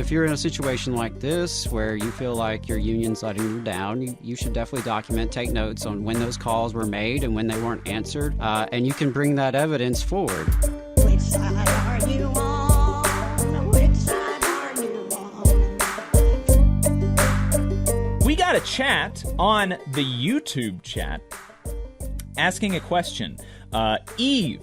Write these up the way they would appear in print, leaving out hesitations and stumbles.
if you're in a situation like this where you feel like your union's letting you down, you should definitely document, take notes on when those calls were made and when they weren't answered, and you can bring that evidence forward. Which side are you on? Which side are you on? We got a chat on the YouTube chat asking a question. Eve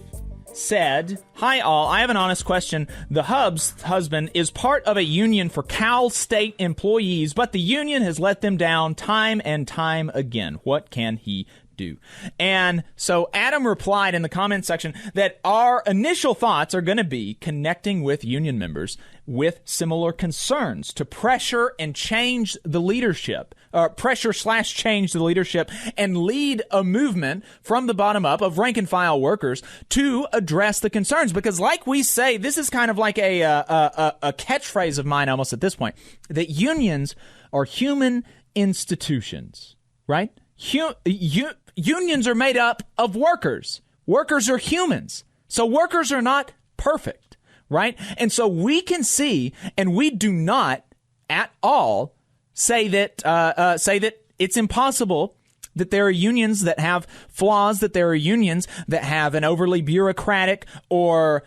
said, "Hi all, I have an honest question. The hub's husband is part of a union for Cal State employees, but the union has let them down time and time again. What can he do?" And so Adam replied in the comment section that our initial thoughts are going to be connecting with union members with similar concerns to pressure and change the leadership, pressure/change the leadership and lead a movement from the bottom up of rank and file workers to address the concerns. Because like we say, this is kind of like a catchphrase of mine almost at this point, that unions are human institutions, right? Unions are made up of workers. Workers are humans. So workers are not perfect, right? And so we can see, and we do not at all say that it's impossible that there are unions that have flaws, that there are unions that have an overly bureaucratic or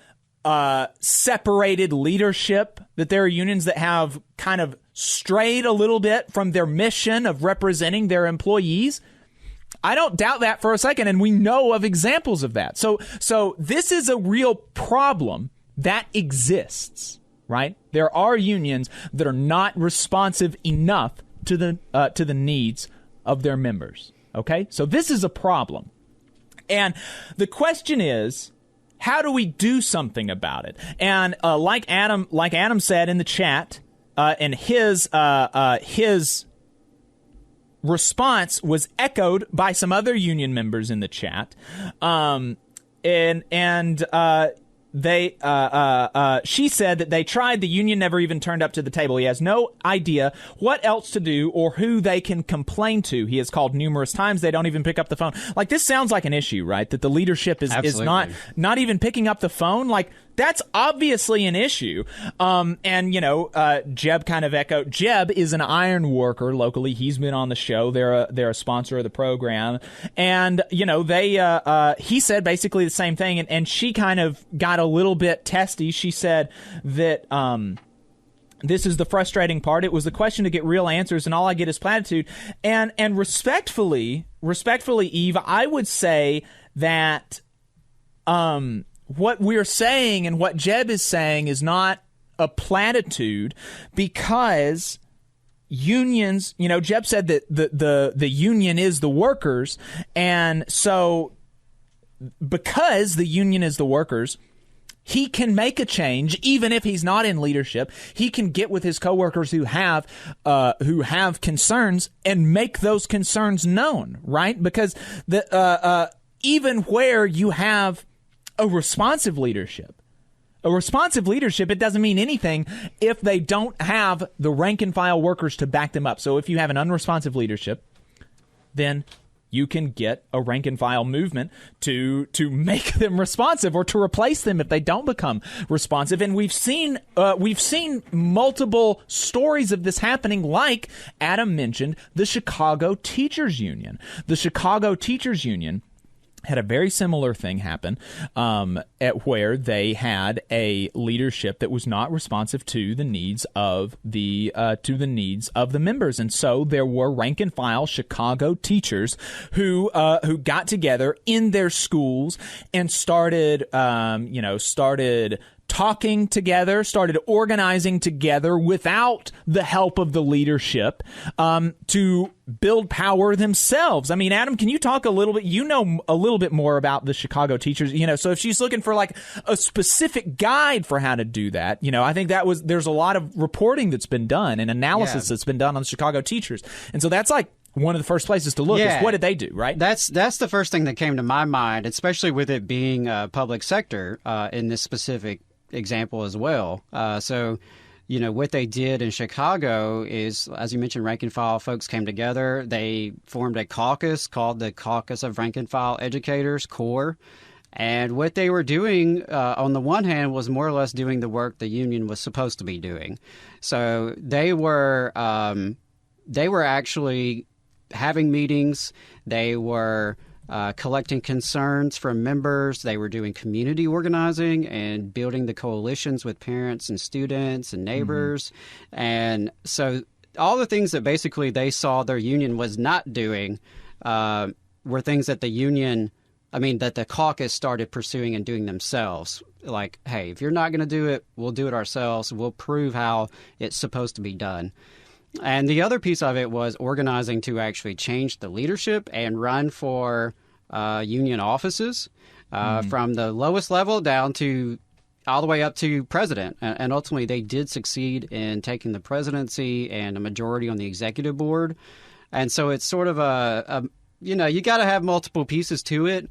separated leadership, that there are unions that have kind of strayed a little bit from their mission of representing their employees. I don't doubt that for a second, and we know of examples of that. So this is a real problem that exists, right? There are unions that are not responsive enough to the needs of their members. Okay, so this is a problem, and the question is, how do we do something about it? And like Adam said in the chat, and his response was echoed by some other union members in the chat, she said that they tried. The union never even turned up to the table. He has no idea what else to do or who they can complain to. He has called numerous times. They don't even pick up the phone. Like, this sounds like an issue, right? That the leadership is not even picking up the phone. Like, that's obviously an issue. Jeb kind of echoed. Jeb is an iron worker locally. He's been on the show. They're a sponsor of the program. And, he said basically the same thing. And she kind of got a little bit testy. She said that, this is the frustrating part. It was the question to get real answers, and all I get is platitude. And respectfully, Eve, I would say that, what we're saying and what Jeb is saying is not a platitude, because unions, Jeb said that the union is the workers. And so because the union is the workers, he can make a change even if he's not in leadership. He can get with his coworkers who have concerns and make those concerns known, right? Because even where you have a responsive leadership, it doesn't mean anything if they don't have the rank and file workers to back them up. So if you have an unresponsive leadership, then you can get a rank and file movement to make them responsive, or to replace them if they don't become responsive. And we've seen multiple stories of this happening, like Adam mentioned, the Chicago Teachers Union. The Chicago Teachers Union had a very similar thing happen, at where they had a leadership that was not responsive to the needs of the members, and so there were rank and file Chicago teachers who got together in their schools and started talking together, started organizing together without the help of the leadership, to build power themselves. I mean, Adam, can you talk a little bit? You know a little bit more about the Chicago teachers. So if she's looking for like a specific guide for how to do that, I think there's a lot of reporting that's been done and analysis that's been done on the Chicago teachers, and so that's like one of the first places to look is what did they do, right? That's the first thing that came to my mind, especially with it being public sector in this specific example as well. What they did in Chicago is, as you mentioned, rank and file folks came together. They formed a caucus called the Caucus of Rank and File Educators, CORE, And what they were doing, on the one hand, was more or less doing the work the union was supposed to be doing. So they were actually having meetings. They were collecting concerns from members. They were doing community organizing and building the coalitions with parents and students and neighbors. And so all the things that basically they saw their union was not doing were things that that the caucus started pursuing and doing themselves. Like, hey, if you're not going to do it, we'll do it ourselves. We'll prove how it's supposed to be done. And the other piece of it was organizing to actually change the leadership and run for union offices from the lowest level down to all the way up to president. And ultimately, they did succeed in taking the presidency and a majority on the executive board. And so it's sort of you got to have multiple pieces to it.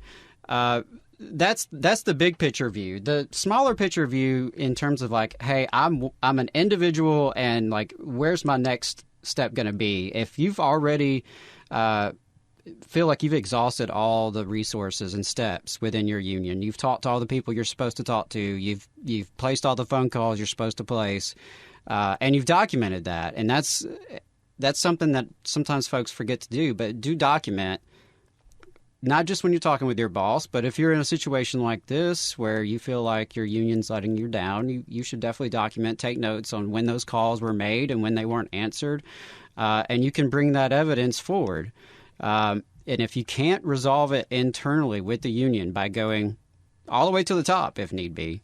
That's the big picture view. The smaller picture view in terms of like, hey, I'm an individual, and like, where's my next step going to be? If you've already feel like you've exhausted all the resources and steps within your union, you've talked to all the people you're supposed to talk to, you've placed all the phone calls you're supposed to place, and you've documented that, and that's something that sometimes folks forget to do. But do document. Not just when you're talking with your boss, but if you're in a situation like this where you feel like your union's letting you down, you should definitely document, take notes on when those calls were made and when they weren't answered, and you can bring that evidence forward. And if you can't resolve it internally with the union by going all the way to the top, if need be,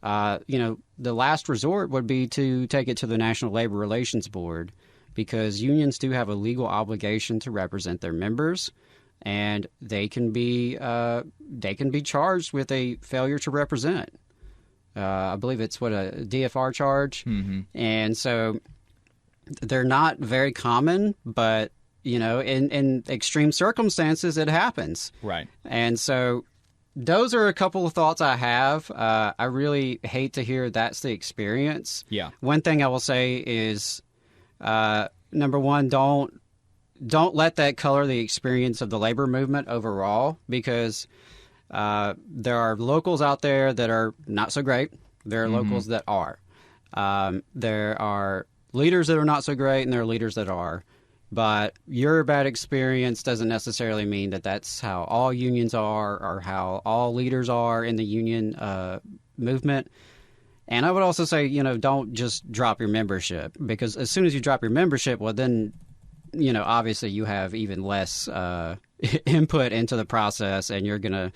the last resort would be to take it to the National Labor Relations Board, because unions do have a legal obligation to represent their members. And they can be charged with a failure to represent. I believe it's a DFR charge, and so they're not very common. But in extreme circumstances, it happens. Right. And so those are a couple of thoughts I have. I really hate to hear that's the experience. Yeah. One thing I will say is, number one, don't let that color the experience of the labor movement overall, because there are locals out there that are not so great. There are locals that are. There are leaders that are not so great, and there are leaders that are. But your bad experience doesn't necessarily mean that that's how all unions are or how all leaders are in the union movement. And I would also say, don't just drop your membership, because as soon as you drop your membership, well, then obviously you have even less input into the process, and you're going to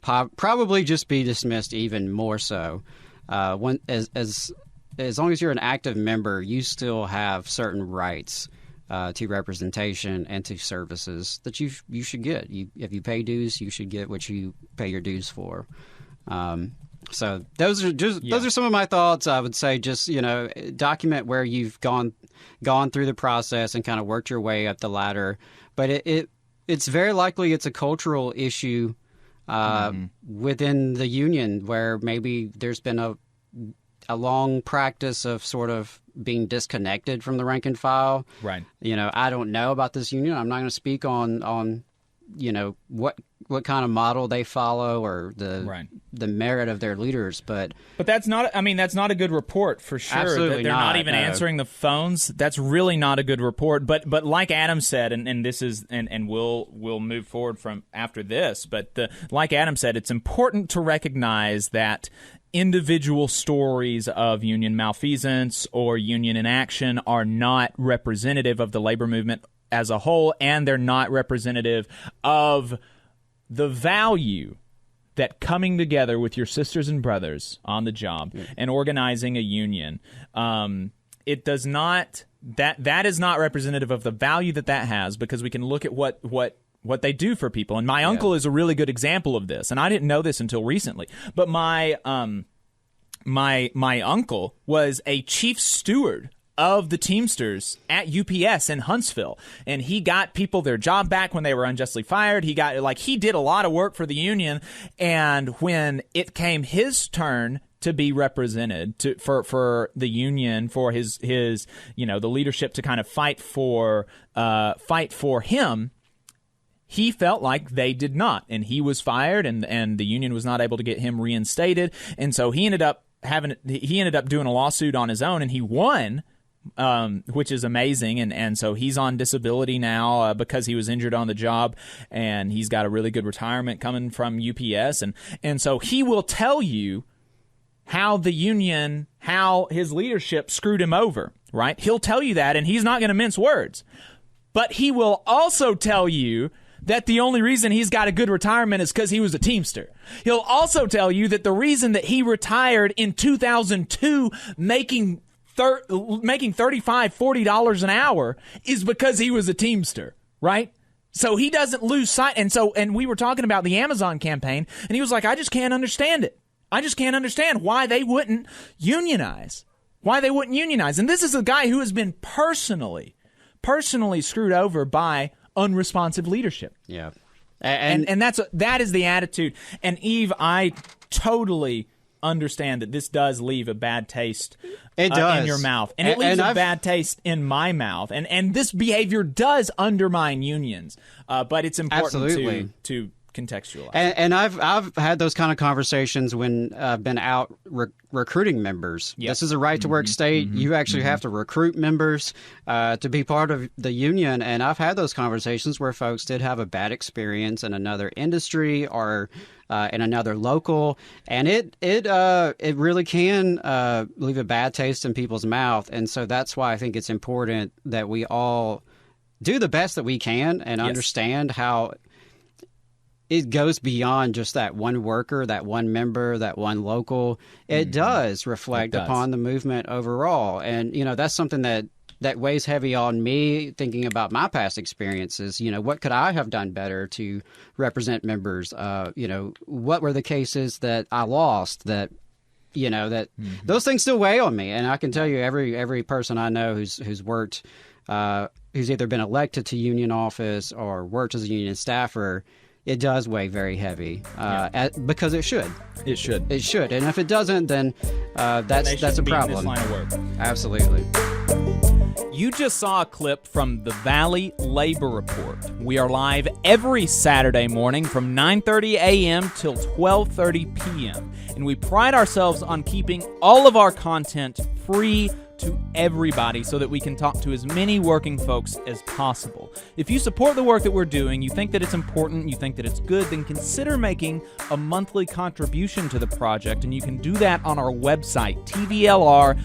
probably just be dismissed even more so. As long as you're an active member, you still have certain rights to representation and to services that you should get. If you pay dues, you should get what you pay your dues for. So those are some of my thoughts. I would say just document where you've gone through the process and kind of worked your way up the ladder. But it's very likely it's a cultural issue within the union, where maybe there's been a long practice of sort of being disconnected from the rank and file. Right. I don't know about this union. I'm not going to speak on what kind of model they follow or the merit of their leaders, but that's not a good report for sure. Absolutely they're not even answering the phones. That's really not a good report. But like Adam said, and this is and we'll move forward from after this. But like Adam said, it's important to recognize that individual stories of union malfeasance or union inaction are not representative of the labor movement as a whole, and they're not representative of the value that coming together with your sisters and brothers on the job and organizing a union, it does not, that is not representative of the value that has, because we can look at what they do for people. And my uncle is a really good example of this, and I didn't know this until recently. But my uncle was a chief steward of the Teamsters at UPS in Huntsville, and he got people their job back when they were unjustly fired. He did a lot of work for the union, and when it came his turn to be represented for the union, for his the leadership to kind of fight for him, he felt like they did not, and he was fired, and the union was not able to get him reinstated, and so he ended up doing a lawsuit on his own, and he won, which is amazing, and so he's on disability now because he was injured on the job, and he's got a really good retirement coming from UPS, and so he will tell you how the union, how his leadership screwed him over, right? He'll tell you that, and he's not going to mince words, but he will also tell you that the only reason he's got a good retirement is because he was a Teamster. He'll also tell you that the reason that he retired in 2002 making $35, $40 an hour is because he was a Teamster, right? So he doesn't lose sight. And we were talking about the Amazon campaign, and he was like, I just can't understand it. I just can't understand why they wouldn't unionize. And this is a guy who has been personally screwed over by unresponsive leadership. Yeah. And that is the attitude. And Eve, I totally understand that this does leave a bad taste in your mouth. And it leaves a bad taste in my mouth. And this behavior does undermine unions. But it's important to contextualize. And I've had those kind of conversations when I've been out recruiting members. Yep. This is a right-to-work state. You actually have to recruit members to be part of the union. And I've had those conversations where folks did have a bad experience in another industry or in another local, and it really can leave a bad taste in people's mouth. And so that's why I think it's important that we all do the best that we can and understand how it goes beyond just that one worker, that one member, that one local. It does reflect upon the movement overall. And, that's something that weighs heavy on me thinking about my past experiences. What could I have done better to represent members? What were the cases that I lost that those things still weigh on me. And I can tell you every person I know who's worked, who's either been elected to union office or worked as a union staffer, it does weigh very heavy because it should. It should. It should. And if it doesn't, then that's a problem. In this line of work. Absolutely. You just saw a clip from the Valley Labor Report. We are live every Saturday morning from 9:30 a.m. till 12:30 p.m. And we pride ourselves on keeping all of our content free to everybody so that we can talk to as many working folks as possible. If you support the work that we're doing, you think that it's important, you think that it's good, then consider making a monthly contribution to the project, and you can do that on our website, tvlr.fm.